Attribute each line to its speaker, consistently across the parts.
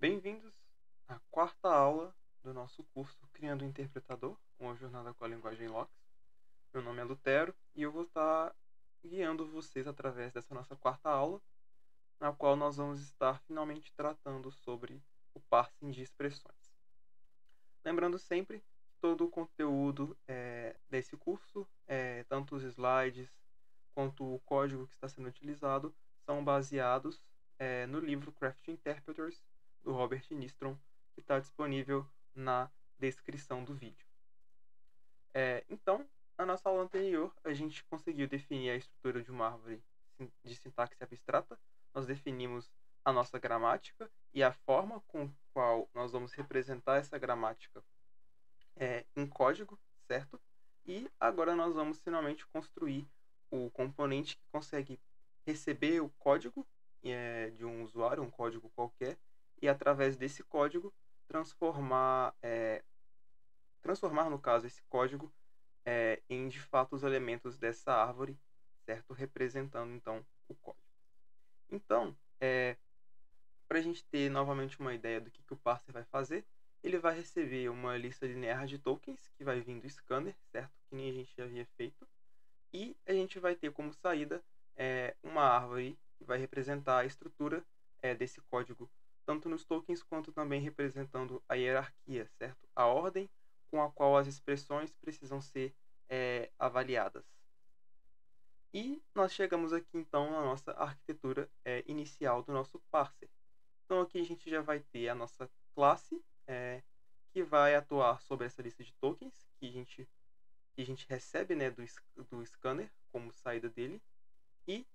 Speaker 1: Bem-vindos à quarta aula do nosso curso Criando um Interpretador, uma jornada com a linguagem LOX. Meu nome é Lutero e eu vou estar guiando vocês através dessa nossa quarta aula, na qual nós vamos estar finalmente tratando sobre o parsing de expressões. Lembrando sempre que todo o conteúdo desse curso, tanto os slides quanto o código que está sendo utilizado, são baseados no livro Craft Interpreters, do Robert Nistrom, que está disponível na descrição do vídeo. Então, na nossa aula anterior, a gente conseguiu definir a estrutura de uma árvore de sintaxe abstrata. Nós definimos a nossa gramática e a forma com qual nós vamos representar essa gramática em código, certo? E agora nós vamos finalmente construir o componente que consegue receber o código de um usuário, um código qualquer, e através desse código transformar no caso esse código em de fato os elementos dessa árvore, certo? Representando então o código. Então, para a gente ter novamente uma ideia do que o parser vai fazer, ele vai receber uma lista linear de tokens que vai vir do scanner, certo? Que nem a gente já havia feito. E a gente vai ter como saída uma árvore que vai representar a estrutura desse código, tanto nos tokens quanto também representando a hierarquia, certo? A ordem com a qual as expressões precisam ser avaliadas. E nós chegamos aqui então na nossa arquitetura inicial do nosso parser. Então aqui a gente já vai ter a nossa classe que vai atuar sobre essa lista de tokens que a gente recebe do scanner como saída dele. E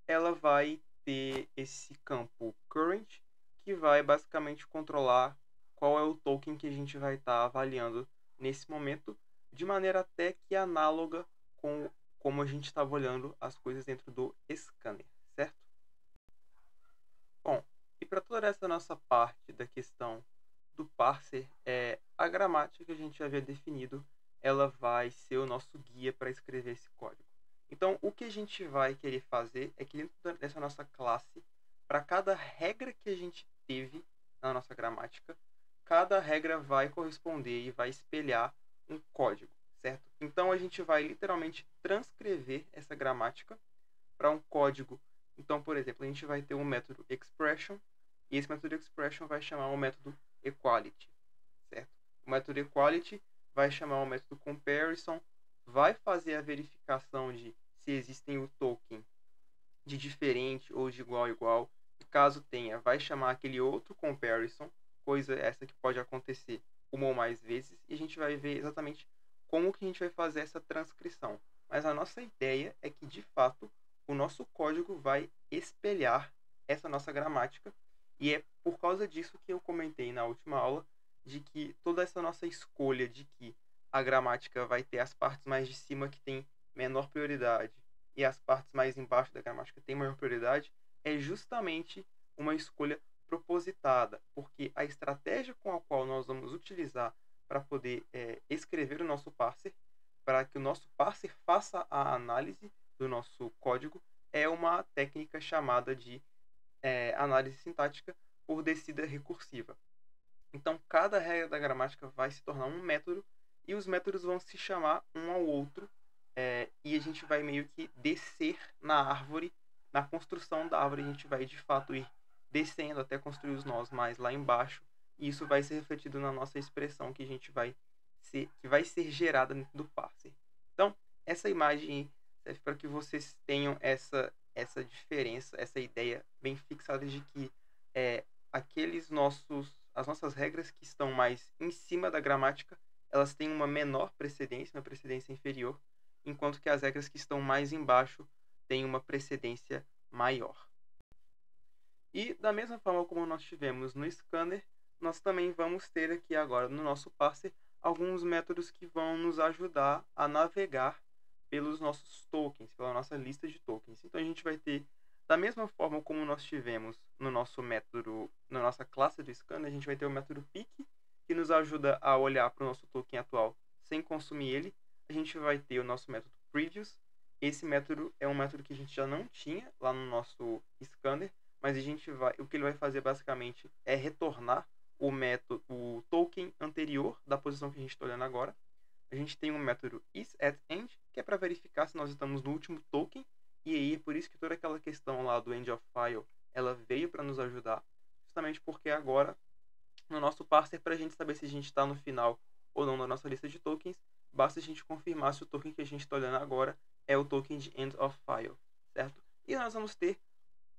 Speaker 1: ela vai ter esse campo current que vai basicamente controlar qual é o token que a gente vai estar avaliando nesse momento, de maneira até que análoga com como a gente estava olhando as coisas dentro do scanner, certo? Bom, e para toda essa nossa parte da questão do parser, a gramática que a gente havia definido, ela vai ser o nosso guia para escrever esse código. Então, o que a gente vai querer fazer é que dentro dessa nossa classe, para cada regra que a gente teve na nossa gramática, cada regra vai corresponder e vai espelhar um código, certo? Então, a gente vai literalmente transcrever essa gramática para um código. Então, por exemplo, a gente vai ter um método expression e esse método expression vai chamar o método equality, certo? O método equality vai chamar o método comparison, vai fazer a verificação de se existem o token de diferente ou de igual a igual. E caso tenha, vai chamar aquele outro comparison, coisa essa que pode acontecer uma ou mais vezes, e a gente vai ver exatamente como que a gente vai fazer essa transcrição. Mas a nossa ideia é que, de fato, o nosso código vai espelhar essa nossa gramática, e é por causa disso que eu comentei na última aula, de que toda essa nossa escolha de que a gramática vai ter as partes mais de cima que tem menor prioridade e as partes mais embaixo da gramática têm maior prioridade, é justamente uma escolha propositada, porque a estratégia com a qual nós vamos utilizar para poder escrever o nosso parser, para que o nosso parser faça a análise do nosso código, é uma técnica chamada de análise sintática por descida recursiva. Então, cada regra da gramática vai se tornar um método e os métodos vão se chamar um ao outro e a gente vai meio que descer na árvore, na construção da árvore, a gente vai de fato ir descendo até construir os nós mais lá embaixo e isso vai ser refletido na nossa expressão que vai ser gerada dentro do parser. Então, essa imagem serve para que vocês tenham essa diferença, essa ideia bem fixada de que as nossas regras que estão mais em cima da gramática, elas têm uma menor precedência, uma precedência inferior, enquanto que as regras que estão mais embaixo têm uma precedência maior. E da mesma forma como nós tivemos no scanner, nós também vamos ter aqui agora no nosso parser alguns métodos que vão nos ajudar a navegar pelos nossos tokens, pela nossa lista de tokens. Então a gente vai ter, da mesma forma como nós tivemos no nosso método, na nossa classe do scanner, a gente vai ter o método pick, que nos ajuda a olhar para o nosso token atual sem consumir ele. A gente vai ter o nosso método previous. Esse método é um método que a gente já não tinha lá no nosso scanner, mas o que ele vai fazer basicamente é retornar o token anterior da posição que a gente está olhando agora. A gente tem um método isAtEnd, que é para verificar se nós estamos no último token, e aí é por isso que toda aquela questão lá do end of file, ela veio para nos ajudar, justamente porque agora, no nosso parser, para a gente saber se a gente está no final ou não na nossa lista de tokens, basta a gente confirmar se o token que a gente está olhando agora é o token de end of file, certo? E nós vamos ter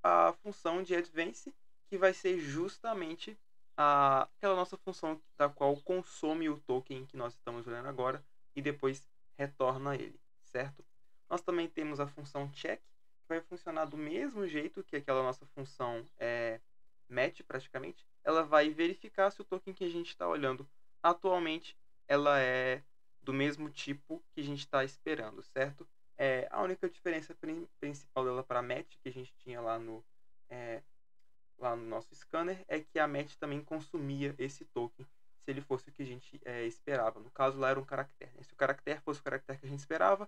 Speaker 1: a função de advance, que vai ser justamente aquela nossa função da qual consome o token que nós estamos olhando agora e depois retorna ele, certo? Nós também temos a função check, que vai funcionar do mesmo jeito que aquela nossa função match, praticamente. Ela vai verificar se o token que a gente está olhando atualmente ela é do mesmo tipo que a gente está esperando, certo? A única diferença principal dela para a match que a gente tinha lá no nosso scanner é que a match também consumia esse token se ele fosse o que a gente esperava. No caso lá era um caractere, né? Se o caractere fosse o caractere que a gente esperava,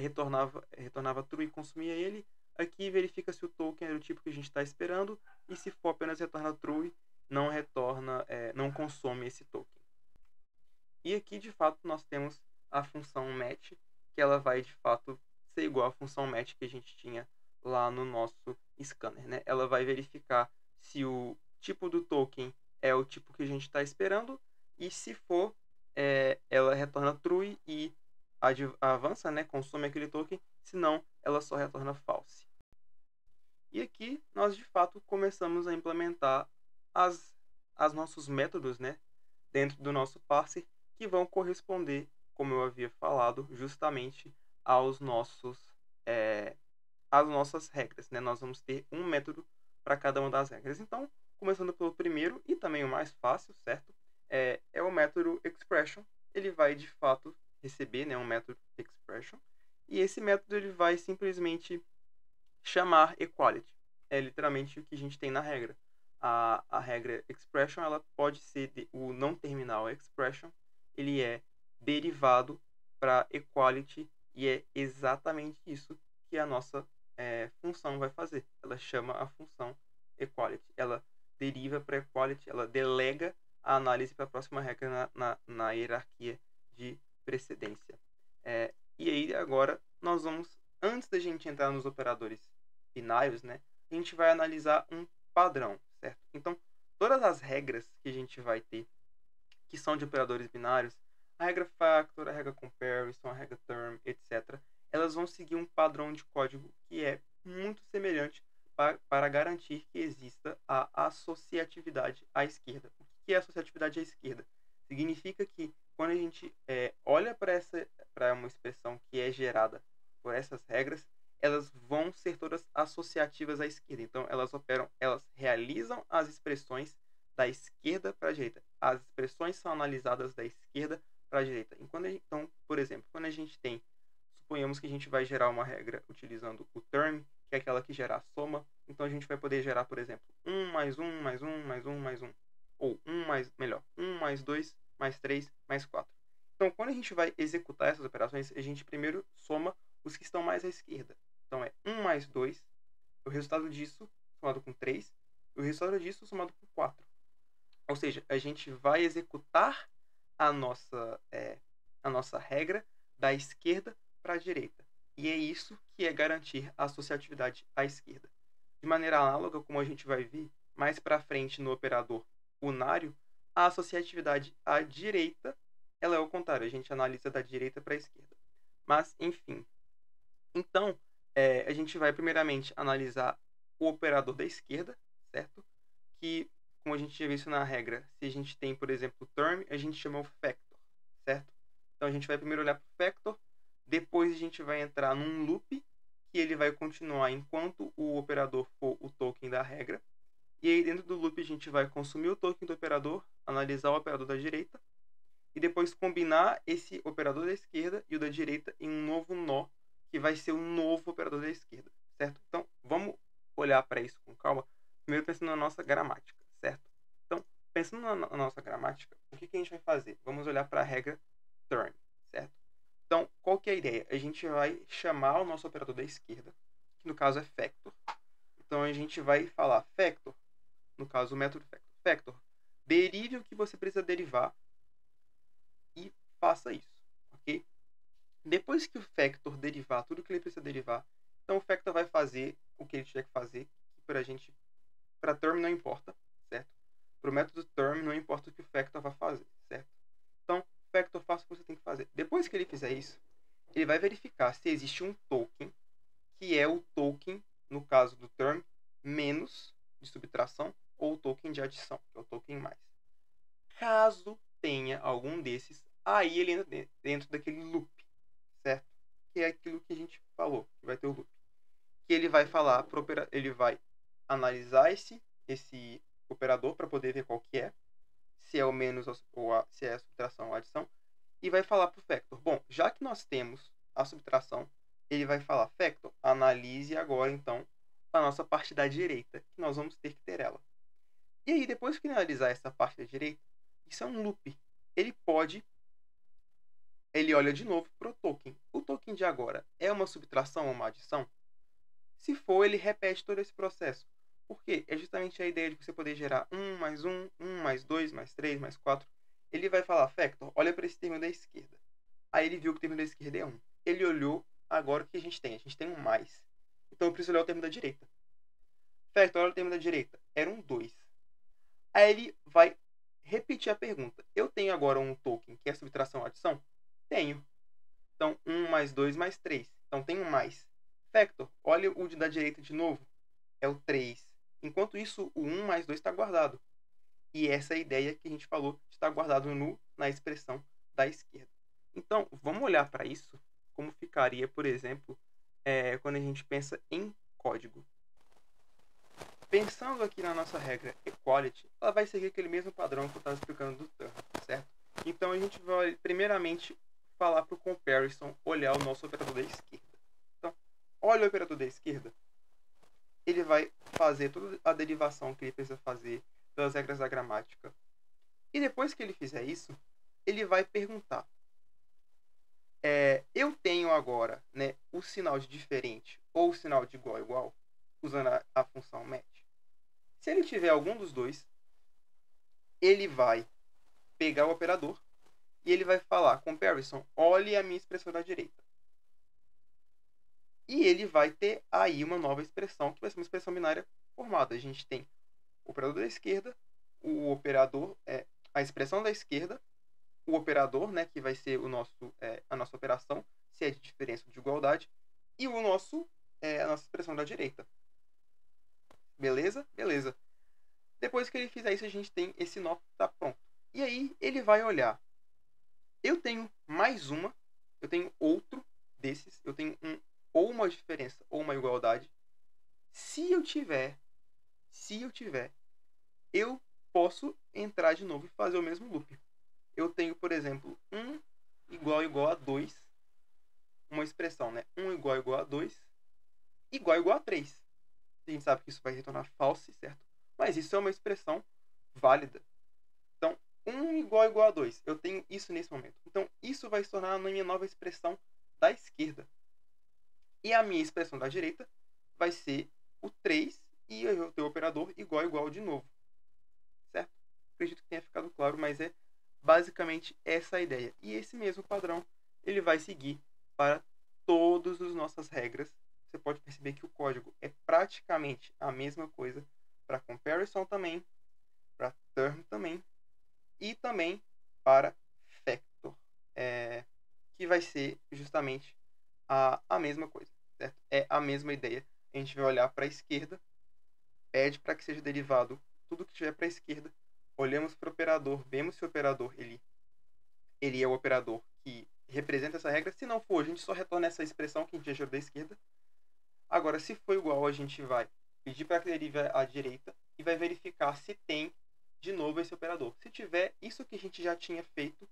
Speaker 1: retornava true e consumia ele. Aqui verifica se o token é do tipo que a gente está esperando, e se for apenas retorna true, não consome esse token. E aqui de fato nós temos a função match, que ela vai de fato ser igual à função match que a gente tinha lá no nosso scanner, né? Ela vai verificar se o tipo do token é o tipo que a gente está esperando, e se for, ela retorna true e avança, né? Consome aquele token, senão ela só retorna false. E aqui nós de fato começamos a implementar as nossos métodos, né, dentro do nosso parser, que vão corresponder, como eu havia falado, justamente às nossas regras, né? Nós vamos ter um método para cada uma das regras. Então, começando pelo primeiro e também o mais fácil, certo? É o método expression. Ele vai de fato receber, né, um método expression, e esse método ele vai simplesmente chamar equality. É literalmente o que a gente tem na regra. A regra expression, ela pode ser o não terminal expression, ele é derivado para equality, e é exatamente isso que a nossa função vai fazer. Ela chama a função equality, ela deriva para equality, ela delega a análise para a próxima regra na hierarquia de precedência. E aí agora nós vamos, antes da gente entrar nos operadores binários, né, a gente vai analisar um padrão, certo? Então, todas as regras que a gente vai ter, que são de operadores binários, a regra factor, a regra comparison, a regra term, etc., elas vão seguir um padrão de código que é muito semelhante para garantir que exista a associatividade à esquerda. O que é associatividade à esquerda? Significa que quando a gente olha para uma expressão que é gerada por essas regras, elas vão ser todas associativas à esquerda. Então, elas realizam as expressões da esquerda para a direita. As expressões são analisadas da esquerda para a direita. Então, por exemplo, quando a gente suponhamos que a gente vai gerar uma regra utilizando o term, que é aquela que gera a soma. Então, a gente vai poder gerar, por exemplo, 1 mais 1 mais 1 mais 1 mais 1. Ou 1 mais 2 mais 3 mais 4. Então, quando a gente vai executar essas operações, a gente primeiro soma os que estão mais à esquerda. Então, é 1 mais 2, o resultado disso somado com 3, e o resultado disso somado com 4. Ou seja, a gente vai executar a nossa regra da esquerda para a direita. E é isso que é garantir a associatividade à esquerda. De maneira análoga, como a gente vai ver mais para frente no operador unário, a associatividade à direita, ela é o contrário, a gente analisa da direita para a esquerda. Mas, enfim. Então, a gente vai primeiramente analisar o operador da esquerda, certo? Que, como a gente já viu isso na regra, se a gente tem, por exemplo, o term, a gente chama o factor, certo? Então, a gente vai primeiro olhar para o factor, depois a gente vai entrar num loop, que ele vai continuar enquanto o operador for o token da regra. E aí, dentro do loop, a gente vai consumir o token do operador, analisar o operador da direita, e depois combinar esse operador da esquerda e o da direita em um novo nó, que vai ser um novo operador da esquerda, certo? Então, vamos olhar para isso com calma, primeiro pensando na nossa gramática, certo? Então, pensando na nossa gramática, o que a gente vai fazer? Vamos olhar para a regra term, certo? Então, qual que é a ideia? A gente vai chamar o nosso operador da esquerda, que no caso é factor. Então a gente vai falar factor, no caso o método factor. Factor, derive o que você precisa derivar e faça isso, ok? Depois que o factor derivar tudo que ele precisa derivar, então o factor vai fazer o que ele tiver que fazer, que para term não importa, certo? Para o método term não importa o que o factor vai fazer, certo? Então, o factor faz o que você tem que fazer. Depois que ele fizer isso, ele vai verificar se existe um token, que é o token, no caso do term, menos de subtração, ou o token de adição, que é o token mais. Caso tenha algum desses, aí ele entra dentro daquele loop, certo? Que é aquilo que a gente falou, que vai ter o loop. Que ele vai falar, ele vai analisar esse operador para poder ver qual que é, se é o menos ou se é a subtração ou a adição, e vai falar para o factor. Bom, já que nós temos a subtração, ele vai falar, factor, analise agora então a nossa parte da direita, que nós vamos ter que ter ela. E aí, depois que analisar essa parte da direita, isso é um loop. Ele olha de novo para o token. O token de agora é uma subtração ou uma adição? Se for, ele repete todo esse processo. Por quê? É justamente a ideia de você poder gerar 1 mais 1, 1 mais 2, mais 3, mais 4. Ele vai falar, factor, olha para esse termo da esquerda. Aí ele viu que o termo da esquerda é 1. Ele olhou, agora o que a gente tem? A gente tem um mais. Então eu preciso olhar o termo da direita. Factor, olha o termo da direita. Era um 2. Aí ele vai repetir a pergunta. Eu tenho agora um token que é subtração ou adição? Tenho. Então 1 mais 2 mais 3. Então tem um mais. Factor, olha o da direita de novo. É o 3. Enquanto isso, o 1 mais 2 está guardado. E essa é a ideia que a gente falou de estar guardado na expressão da esquerda. Então, vamos olhar para isso, como ficaria, por exemplo, quando a gente pensa em código. Pensando aqui na nossa regra equality, ela vai seguir aquele mesmo padrão que eu estava explicando do term, certo? Então, a gente vai, primeiramente, falar para o comparison olhar o nosso operador da esquerda. Então, olha o operador da esquerda. Ele vai fazer toda a derivação que ele precisa fazer das regras da gramática. E depois que ele fizer isso, ele vai perguntar. Eu tenho agora, né, o sinal de diferente ou o sinal de igual a igual, usando a função match. Se ele tiver algum dos dois, ele vai pegar o operador e ele vai falar, comparison, olhe a minha expressão da direita. E ele vai ter aí uma nova expressão, que vai ser uma expressão binária formada. A gente tem o operador da esquerda, o operador, a expressão da esquerda, o operador, né, que vai ser a nossa operação, se é de diferença ou de igualdade, e a nossa expressão da direita. Beleza? Beleza. Depois que ele fizer isso, a gente tem esse nó que está pronto. E aí ele vai olhar. Eu tenho mais uma, eu tenho outro desses, eu tenho ou uma diferença ou uma igualdade. Se eu tiver, eu posso entrar de novo e fazer o mesmo loop. Eu tenho, por exemplo, 1 igual a 2, uma expressão, né? 1 igual a 2, igual a 3. A gente sabe que isso vai retornar false, certo? Mas isso é uma expressão válida. Então, 1 igual a 2, eu tenho isso nesse momento. Então, isso vai se tornar a minha nova expressão da esquerda. E a minha expressão da direita vai ser o 3 e eu tenho o operador igual de novo. Certo? Acredito que tenha ficado claro, mas é basicamente essa a ideia. E esse mesmo padrão ele vai seguir para todas as nossas regras. Você pode perceber que o código é praticamente a mesma coisa para comparison também, para term também e também para factor, que vai ser justamente a mesma coisa, certo? É a mesma ideia. A gente vai olhar para a esquerda, pede para que seja derivado tudo que tiver para a esquerda, olhamos para o operador, vemos se o operador ele é o operador que representa essa regra. Se não for, a gente só retorna essa expressão que a gente já gerou da esquerda. Agora, se for igual, a gente vai pedir para que derive à direita e vai verificar se tem de novo esse operador. Se tiver, isso que a gente já tinha feito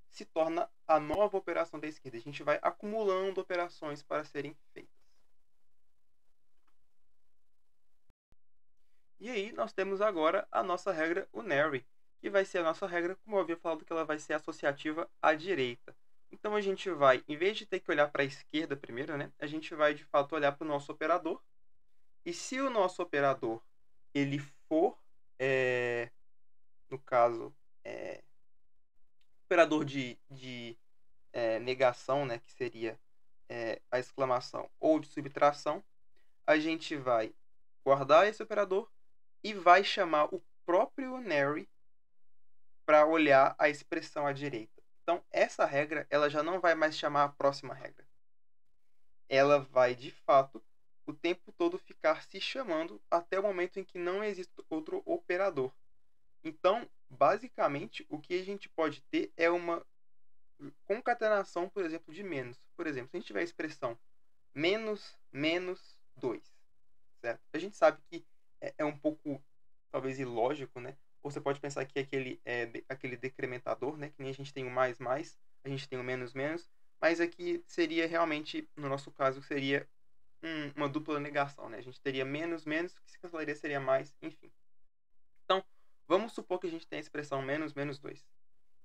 Speaker 1: se torna a nova operação da esquerda. A gente vai acumulando operações para serem feitas. E aí nós temos agora a nossa regra unary, que vai ser a nossa regra, como eu havia falado, que ela vai ser associativa à direita. Então a gente vai, em vez de ter que olhar para a esquerda primeiro, né, a gente vai de fato olhar para o nosso operador E se o nosso operador ele for, no caso, operador de negação, né, que seria a exclamação, ou de subtração, a gente vai guardar esse operador e vai chamar o próprio Nary para olhar a expressão à direita. Então, essa regra ela já não vai mais chamar a próxima regra. Ela vai, de fato, o tempo todo ficar se chamando até o momento em que não existe outro operador. Então, basicamente, o que a gente pode ter é uma concatenação, por exemplo, de menos. Por exemplo, se a gente tiver a expressão menos, menos 2, certo? A gente sabe que é um pouco, talvez, ilógico, né? Ou você pode pensar que aquele decrementador, né? Que nem a gente tem o mais, mais, a gente tem o menos, menos, mas aqui seria realmente, no nosso caso, seria uma dupla negação, né? A gente teria menos, menos, que se cancelaria seria mais, enfim. Então, vamos supor que a gente tem a expressão menos, menos 2.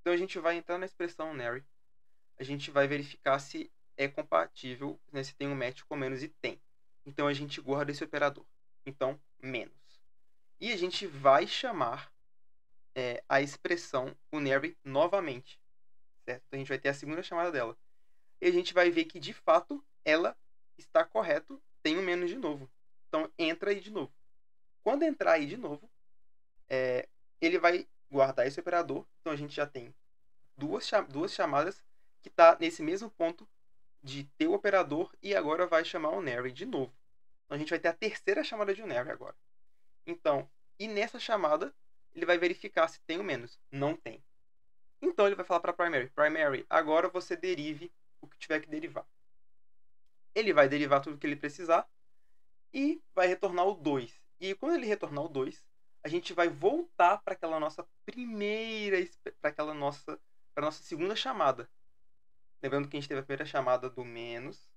Speaker 1: Então, a gente vai entrar na expressão Nary, a gente vai verificar se é compatível, né, se tem um match com menos e tem. Então, a gente guarda esse operador. Então, menos. E a gente vai chamar a expressão Nary novamente, certo? Então, a gente vai ter a segunda chamada dela. E a gente vai ver que, de fato, ela está correto, tem um menos de novo. Então, entra aí de novo. Quando entrar aí de novo, ele vai guardar esse operador. Então, a gente já tem duas chamadas que está nesse mesmo ponto de ter o operador e agora vai chamar o Nary de novo. Então, a gente vai ter a terceira chamada de Nary agora. Então, e nessa chamada, ele vai verificar se tem ou menos. Não tem. Então, ele vai falar para Primary. Primary, agora você derive o que tiver que derivar. Ele vai derivar tudo que ele precisar e vai retornar o 2. E quando ele retornar o 2, a gente vai voltar para aquela nossa para nossa segunda chamada. Lembrando que a gente teve a primeira chamada do menos,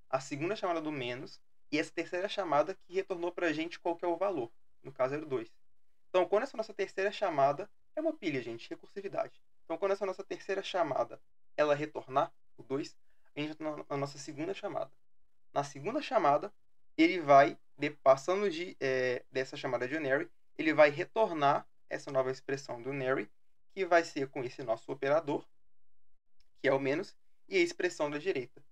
Speaker 1: a segunda chamada do menos e essa terceira chamada que retornou para a gente qual que é o valor. No caso era o 2. Então, quando essa nossa terceira chamada é uma pilha, gente, recursividade. Então, quando essa nossa terceira chamada ela retornar o 2, a gente vai na nossa segunda chamada. Na segunda chamada, ele vai, passando dessa chamada de Nary, ele vai retornar essa nova expressão do Nary, que vai ser com esse nosso operador, que é o menos, e a expressão da direita.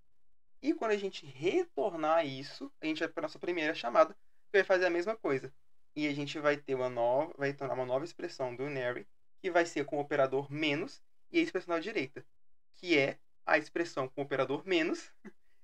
Speaker 1: E quando a gente retornar isso, a gente vai para a nossa primeira chamada, que vai fazer a mesma coisa. E a gente vai ter vai retornar uma nova expressão do Nary, que vai ser com o operador menos e a expressão da direita, que é a expressão com o operador menos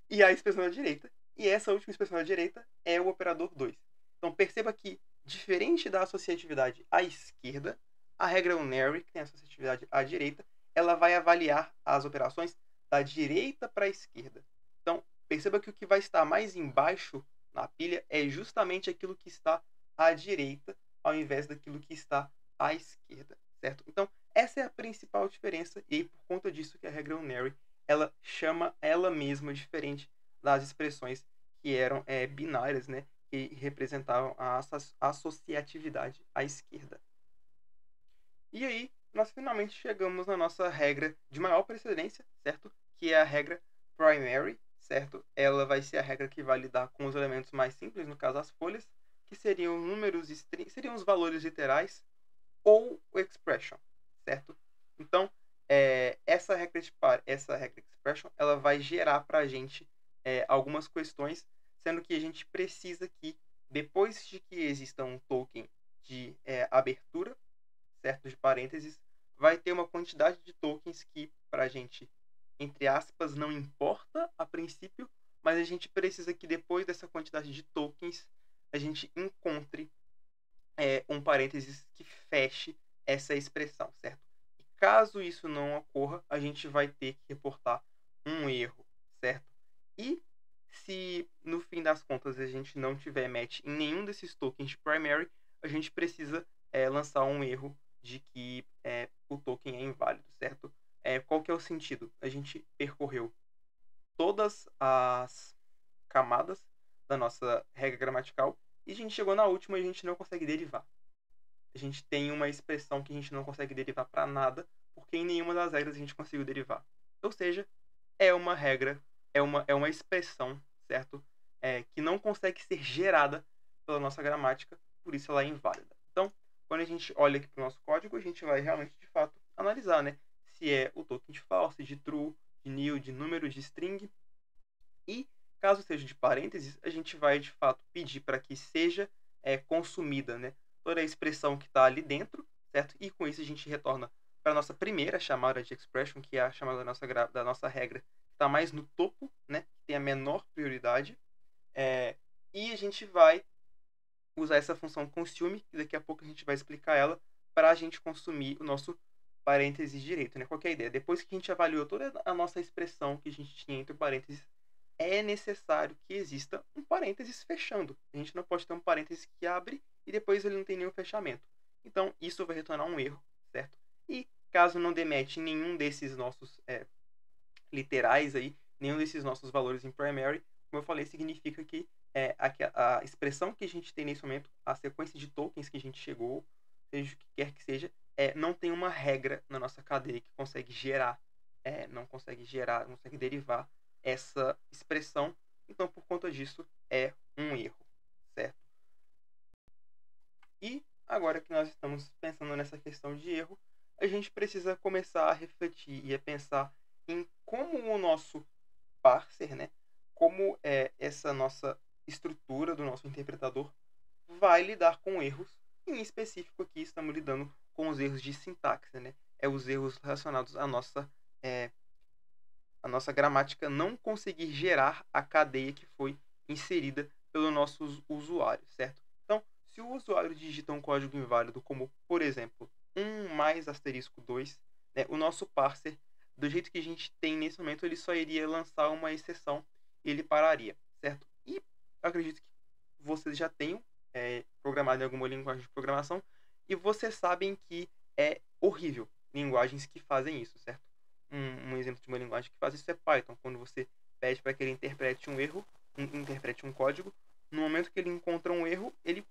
Speaker 1: e a expressão da direita. E essa última expressão da direita é o operador 2. Então perceba que, diferente da associatividade à esquerda, a regra Unary, que tem associatividade à direita, ela vai avaliar as operações da direita para a esquerda. Então perceba que o que vai estar mais embaixo na pilha é justamente aquilo que está à direita, ao invés daquilo que está à esquerda, certo? Então essa é a principal diferença, e por conta disso que a regra Unary ela chama ela mesma diferente das expressões que eram binárias, né, que representavam a associatividade à esquerda. E aí, nós finalmente chegamos na nossa regra de maior precedência, certo? Que é a regra primary, certo? Ela vai ser a regra que vai lidar com os elementos mais simples, no caso as folhas, que seriam números seriam os valores literais ou o expression, certo? Então, essa regra expression, ela vai gerar para a gente algumas questões, sendo que a gente precisa que, depois de que exista um token de abertura, certo, de parênteses, vai ter uma quantidade de tokens que, para a gente, entre aspas, não importa a princípio, mas a gente precisa que, depois dessa quantidade de tokens, a gente encontre um parênteses que feche essa expressão, certo? E caso isso não ocorra, a gente vai ter que reportar um erro, certo? E se no fim das contas a gente não tiver match em nenhum desses tokens de primary, a gente precisa lançar um erro de que o token é inválido, certo? Qual que é o sentido? A gente percorreu todas as camadas da nossa regra gramatical e a gente chegou na última e a gente não consegue derivar. A gente tem uma expressão que a gente não consegue derivar para nada, porque em nenhuma das regras a gente conseguiu derivar. Ou seja, é uma regra, é uma expressão, certo? Que não consegue ser gerada pela nossa gramática, por isso ela é inválida. Então, quando a gente olha aqui para o nosso código, a gente vai realmente, de fato, analisar, né? Se é o token de false, de true, de nil, de número, de string. E, caso seja de parênteses, a gente vai, de fato, pedir para que seja consumida, né, toda a expressão que está ali dentro, certo? E com isso a gente retorna para a nossa primeira chamada de expression, que é a chamada da nossa regra, que está mais no topo, né, que tem a menor prioridade. E a gente vai usar essa função consume, que daqui a pouco a gente vai explicar ela, para a gente consumir o nosso parênteses direito, né? Qual que é a ideia? Depois que a gente avaliou toda a nossa expressão que a gente tinha entre parênteses, é necessário que exista um parênteses fechando. A gente não pode ter um parênteses que abre e depois ele não tem nenhum fechamento. Então, isso vai retornar um erro, certo? E caso não demete nenhum desses nossos literais aí, nenhum desses nossos valores em primary, como eu falei, significa que a expressão que a gente tem nesse momento, a sequência de tokens que a gente chegou, seja o que quer que seja, não tem uma regra na nossa cadeia que consegue gerar, não consegue derivar essa expressão. Então, por conta disso, é um erro, certo? E agora que nós estamos pensando nessa questão de erro, a gente precisa começar a refletir e a pensar em como o nosso parser, né, como essa nossa estrutura do nosso interpretador vai lidar com erros. Em específico aqui estamos lidando com os erros de sintaxe, né? Os erros relacionados à nossa gramática não conseguir gerar a cadeia que foi inserida pelo nosso usuário, certo? Então, se o usuário digita um código inválido como, por exemplo, 1 mais asterisco 2, né, o nosso parser, do jeito que a gente tem nesse momento, ele só iria lançar uma exceção e ele pararia, certo? E acredito que vocês já tenham programado em alguma linguagem de programação e vocês sabem que é horrível linguagens que fazem isso, certo? Um exemplo de uma linguagem que faz isso é Python, quando você pede para que ele interprete um erro, interprete um código, no momento que ele encontra um erro, ele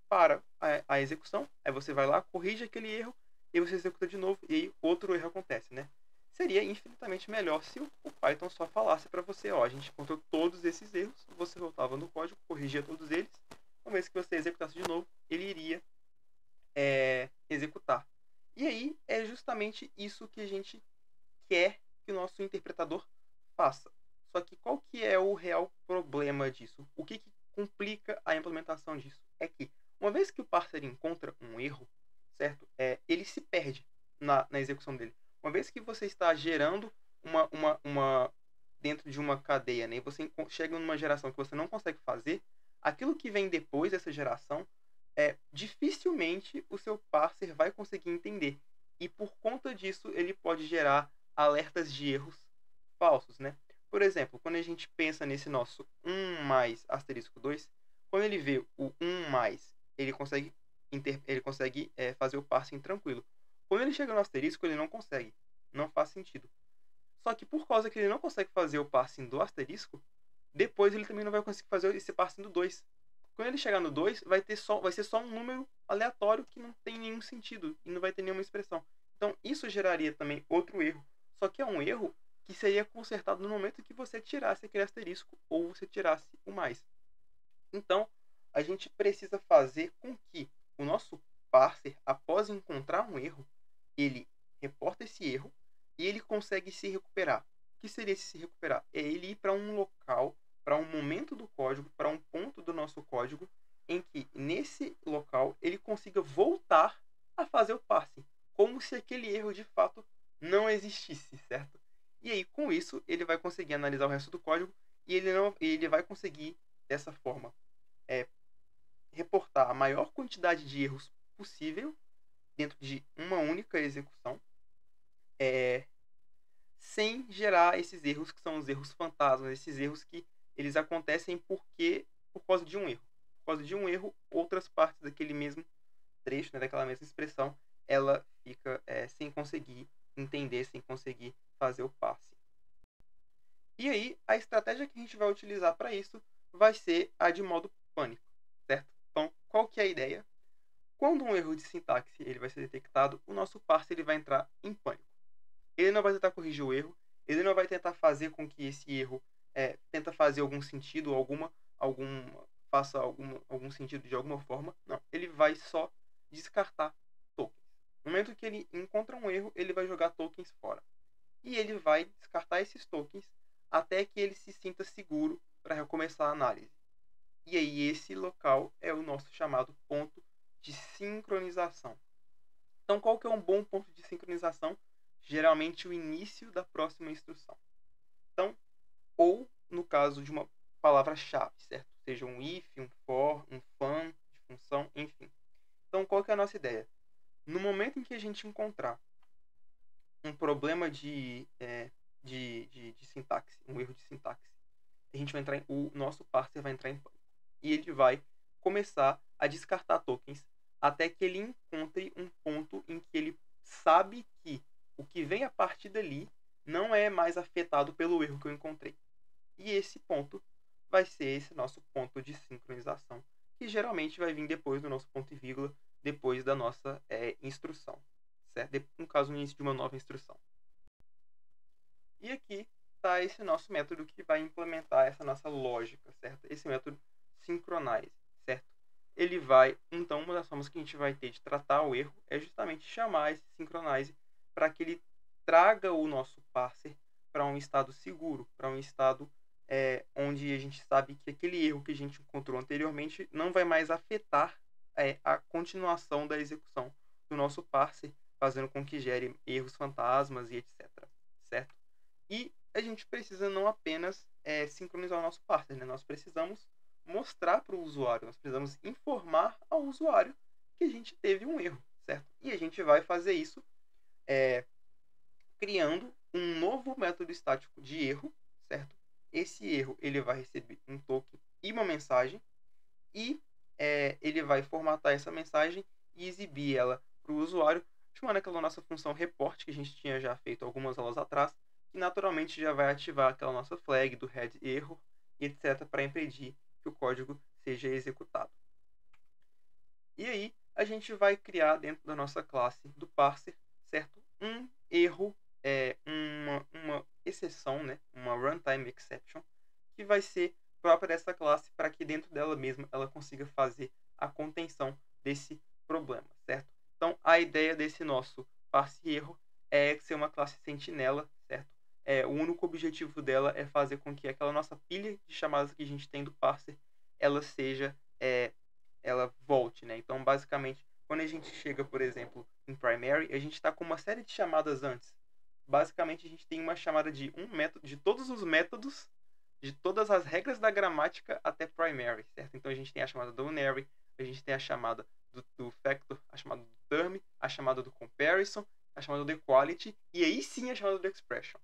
Speaker 1: para a execução, aí você vai lá, corrige aquele erro, e você executa de novo, e aí outro erro acontece, né? Seria infinitamente melhor se o Python só falasse para você, ó, a gente encontrou todos esses erros, você voltava no código, corrigia todos eles, uma vez que você executasse de novo, ele iria executar. E aí é justamente isso que a gente quer que o nosso interpretador faça. Só que qual que é o real problema disso? O que complica a implementação disso? É que, uma vez que o parser encontra um erro, certo? Ele se perde na execução dele. Uma vez que você está gerando uma dentro de uma cadeia, né? E você chega numa geração que você não consegue fazer, aquilo que vem depois dessa geração, dificilmente o seu parser vai conseguir entender. E por conta disso, ele pode gerar alertas de erros falsos, né? Por exemplo, quando a gente pensa nesse nosso 1 mais asterisco 2, quando ele vê o 1 mais, ele consegue fazer o parsing tranquilo. Quando ele chega no asterisco, ele não consegue. Não faz sentido. Só que por causa que ele não consegue fazer o parsing do asterisco, depois ele também não vai conseguir fazer esse parsing do 2. Quando ele chegar no 2, vai ser só um número aleatório que não tem nenhum sentido e não vai ter nenhuma expressão. Então isso geraria também outro erro. Só que é um erro que seria consertado no momento que você tirasse aquele asterisco ou você tirasse o mais. Então, a gente precisa fazer com que o nosso parser, após encontrar um erro, ele reporta esse erro e ele consegue se recuperar. O que seria se recuperar? É ele ir para um local, para um momento do código, para um ponto do nosso código, em que nesse local ele consiga voltar a fazer o parsing, como se aquele erro de fato não existisse, certo? E aí, com isso, ele vai conseguir analisar o resto do código e ele vai conseguir, dessa forma, reportar a maior quantidade de erros possível dentro de uma única execução, sem gerar esses erros que são os erros fantasmas, esses erros que eles acontecem por causa de um erro. Por causa de um erro, outras partes daquele mesmo trecho, né, daquela mesma expressão, ela fica sem conseguir entender, sem conseguir fazer o passe. E aí, a estratégia que a gente vai utilizar para isso vai ser a de modo pânico, certo? Então, qual que é a ideia? Quando um erro de sintaxe ele vai ser detectado, o nosso parser ele vai entrar em pânico. Ele não vai tentar corrigir o erro, ele não vai tentar fazer com que esse erro tenta fazer algum sentido, alguma faça algum sentido de alguma forma. Não, ele vai só descartar tokens. No momento que ele encontra um erro, ele vai jogar tokens fora. E ele vai descartar esses tokens até que ele se sinta seguro para recomeçar a análise. E aí esse local é o nosso chamado ponto de sincronização. Então qual que é um bom ponto de sincronização? Geralmente o início da próxima instrução. Então, ou no caso de uma palavra-chave, certo? Seja um if, um for, um fun, de função, enfim. Então qual que é a nossa ideia? No momento em que a gente encontrar um problema de sintaxe, um erro de sintaxe, a gente vai o nosso parser vai entrar em pânico. E ele vai começar a descartar tokens até que ele encontre um ponto em que ele sabe que o que vem a partir dali não é mais afetado pelo erro que eu encontrei. E esse ponto vai ser esse nosso ponto de sincronização, que geralmente vai vir depois do nosso ponto e vírgula, depois da nossa instrução, certo? No caso, no início de uma nova instrução. E aqui está esse nosso método que vai implementar essa nossa lógica, certo? Esse método synchronize, certo? Ele vai, então, uma das formas que a gente vai ter de tratar o erro é justamente chamar esse synchronize para que ele traga o nosso parser para um estado seguro, para um estado onde a gente sabe que aquele erro que a gente encontrou anteriormente não vai mais afetar a continuação da execução do nosso parser, fazendo com que gere erros fantasmas e etc. Certo? E a gente precisa não apenas sincronizar o nosso parser, né? Nós precisamos mostrar para o usuário, nós precisamos informar ao usuário que a gente teve um erro, certo? E a gente vai fazer isso criando um novo método estático de erro, certo? Esse erro ele vai receber um token e uma mensagem e ele vai formatar essa mensagem e exibir ela para o usuário, chamando aquela nossa função report que a gente tinha já feito algumas aulas atrás, que naturalmente já vai ativar aquela nossa flag do head error, etc., para impedir que o código seja executado. E aí a gente vai criar dentro da nossa classe do parser, certo? Um erro, uma exceção, né? Uma runtime exception, que vai ser própria dessa classe para que dentro dela mesma ela consiga fazer a contenção desse problema, certo? Então a ideia desse nosso parse erro é ser uma classe sentinela, certo? O único objetivo dela é fazer com que aquela nossa pilha de chamadas que a gente tem do parser ela seja ela volte, né? Então, basicamente, quando a gente chega, por exemplo, em primary, a gente está com uma série de chamadas antes. Basicamente, a gente tem uma chamada de um método, de todos os métodos, de todas as regras da gramática até primary, certo? Então, a gente tem a chamada do unary, a gente tem a chamada do factor, a chamada do term, a chamada do comparison, a chamada do equality, e aí sim a chamada do expression.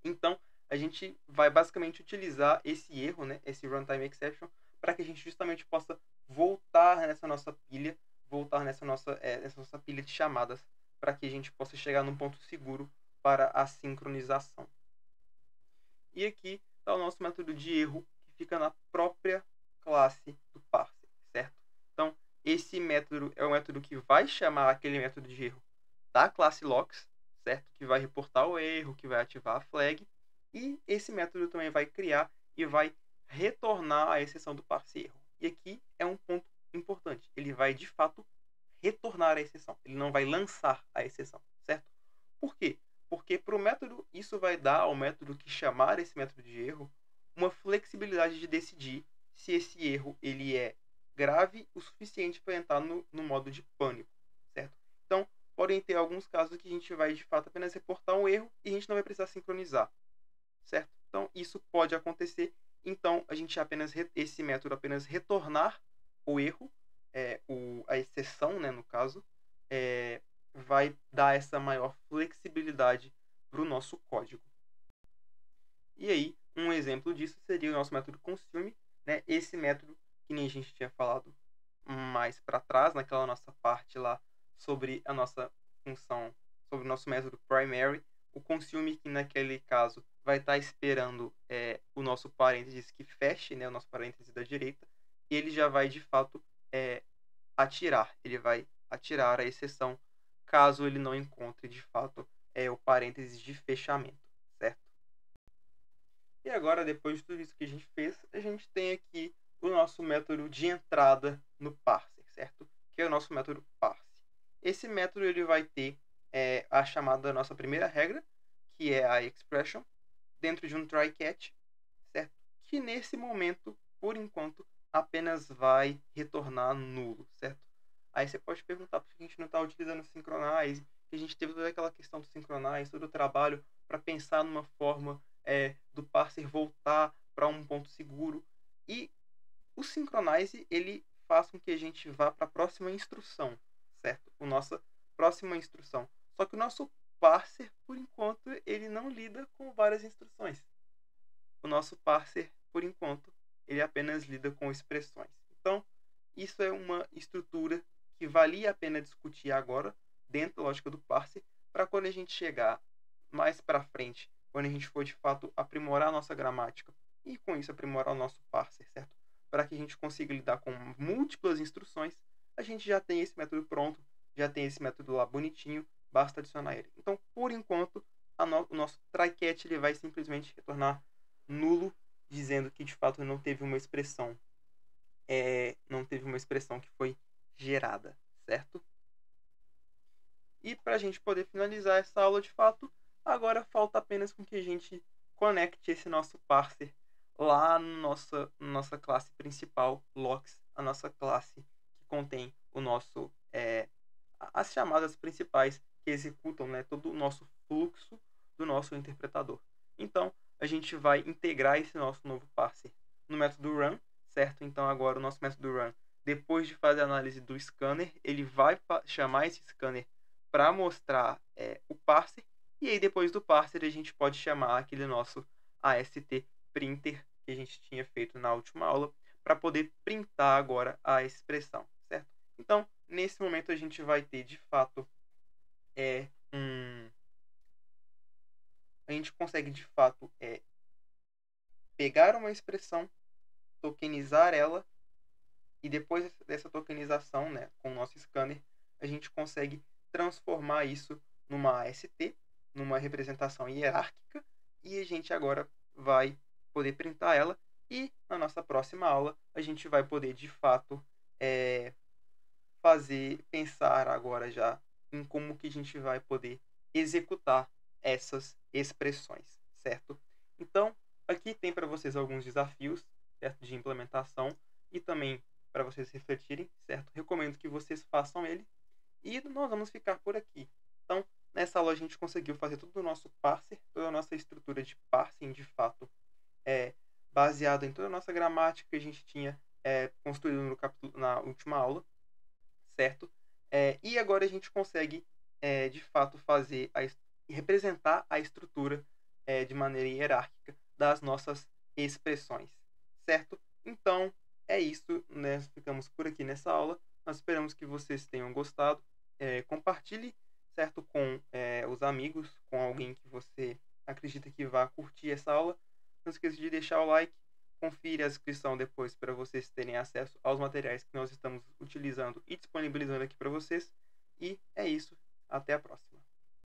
Speaker 1: Então, a gente vai basicamente utilizar esse erro, né, esse runtime exception, para que a gente justamente possa voltar nessa nossa pilha, voltar nessa nossa pilha de chamadas, para que a gente possa chegar num ponto seguro para a sincronização. E aqui está o nosso método de erro, que fica na própria classe do parser, certo? Então, esse método é o método que vai chamar aquele método de erro da classe locks, certo? Que vai reportar o erro, que vai ativar a flag. E esse método também vai criar e vai retornar a exceção do parser erro. E aqui é um ponto importante. Ele vai, de fato, retornar a exceção. Ele não vai lançar a exceção, certo? Por quê? Porque para o método, isso vai dar ao método que chamar esse método de erro uma flexibilidade de decidir se esse erro ele é grave o suficiente para entrar no modo de pânico, certo? Então, podem ter alguns casos que a gente vai, de fato, apenas reportar um erro e a gente não vai precisar sincronizar, certo? Então, isso pode acontecer. Então, a gente esse método apenas retornar o erro, a exceção, né, no caso, vai dar essa maior flexibilidade para o nosso código. E aí, um exemplo disso seria o nosso método consume, né? Esse método que nem a gente tinha falado mais para trás, naquela nossa parte lá sobre a nossa função, sobre o nosso método primary, o consume que naquele caso vai estar esperando o nosso parênteses que feche, né, o nosso parênteses da direita, e ele já vai de fato atirar, ele vai atirar a exceção caso ele não encontre de fato o parênteses de fechamento, certo? E agora, depois de tudo isso que a gente fez, a gente tem aqui o nosso método de entrada no parser, certo? Que é o nosso método parse. Esse método ele vai ter a chamada nossa primeira regra, que é a expression, dentro de um try catch, certo? Que nesse momento, por enquanto, apenas vai retornar nulo, certo? Aí você pode perguntar por que a gente não está utilizando o synchronize, que a gente teve toda aquela questão do synchronize, todo o trabalho para pensar numa forma do parser voltar para um ponto seguro. E o synchronize ele faz com que a gente vá para a próxima instrução, certo? A nossa próxima instrução. Só que o nosso parser, por enquanto, ele não lida com várias instruções. O nosso parser, por enquanto, ele apenas lida com expressões. Então, isso é uma estrutura que valia a pena discutir agora, dentro da lógica do parser, para quando a gente chegar mais para frente, quando a gente for de fato aprimorar a nossa gramática e com isso aprimorar o nosso parser, certo? Para que a gente consiga lidar com múltiplas instruções, a gente já tem esse método pronto, já tem esse método lá bonitinho, basta adicionar ele. Então, por enquanto, o nosso try catch ele vai simplesmente retornar nulo, dizendo que de fato não teve uma expressão que foi gerada, certo? E para a gente poder finalizar essa aula de fato, agora falta apenas com que a gente conecte esse nosso parser lá na nossa classe principal, Lox, a nossa classe que contém o nosso as chamadas principais que executam, né, todo o nosso fluxo do nosso interpretador. Então, a gente vai integrar esse nosso novo parser no método run, certo? Então, agora o nosso método run, depois de fazer a análise do scanner, ele vai chamar esse scanner para mostrar o parser, e aí depois do parser a gente pode chamar aquele nosso AST printer que a gente tinha feito na última aula para poder printar agora a expressão, certo? Então, nesse momento a gente vai ter de fato a gente consegue de fato pegar uma expressão, tokenizar ela e depois dessa tokenização, né, com o nosso scanner, a gente consegue transformar isso numa AST, numa representação hierárquica, e a gente agora vai poder printar ela e na nossa próxima aula a gente vai poder de fato pensar agora já em como que a gente vai poder executar essas expressões, certo? Então, aqui tem para vocês alguns desafios, certo, de implementação e também para vocês refletirem, certo? Recomendo que vocês façam ele e nós vamos ficar por aqui. Então, nessa aula a gente conseguiu fazer todo o nosso parser, toda a nossa estrutura de parsing, de fato, baseado em toda a nossa gramática que a gente tinha construído na última aula, certo? E agora a gente consegue, de fato, representar a estrutura de maneira hierárquica das nossas expressões, certo? Então, é isso, né? Ficamos por aqui nessa aula. Nós esperamos que vocês tenham gostado. Compartilhe, certo, com os amigos, com alguém que você acredita que vá curtir essa aula. Não esqueça de deixar o like. Confira a descrição depois para vocês terem acesso aos materiais que nós estamos utilizando e disponibilizando aqui para vocês. E é isso. Até a próxima.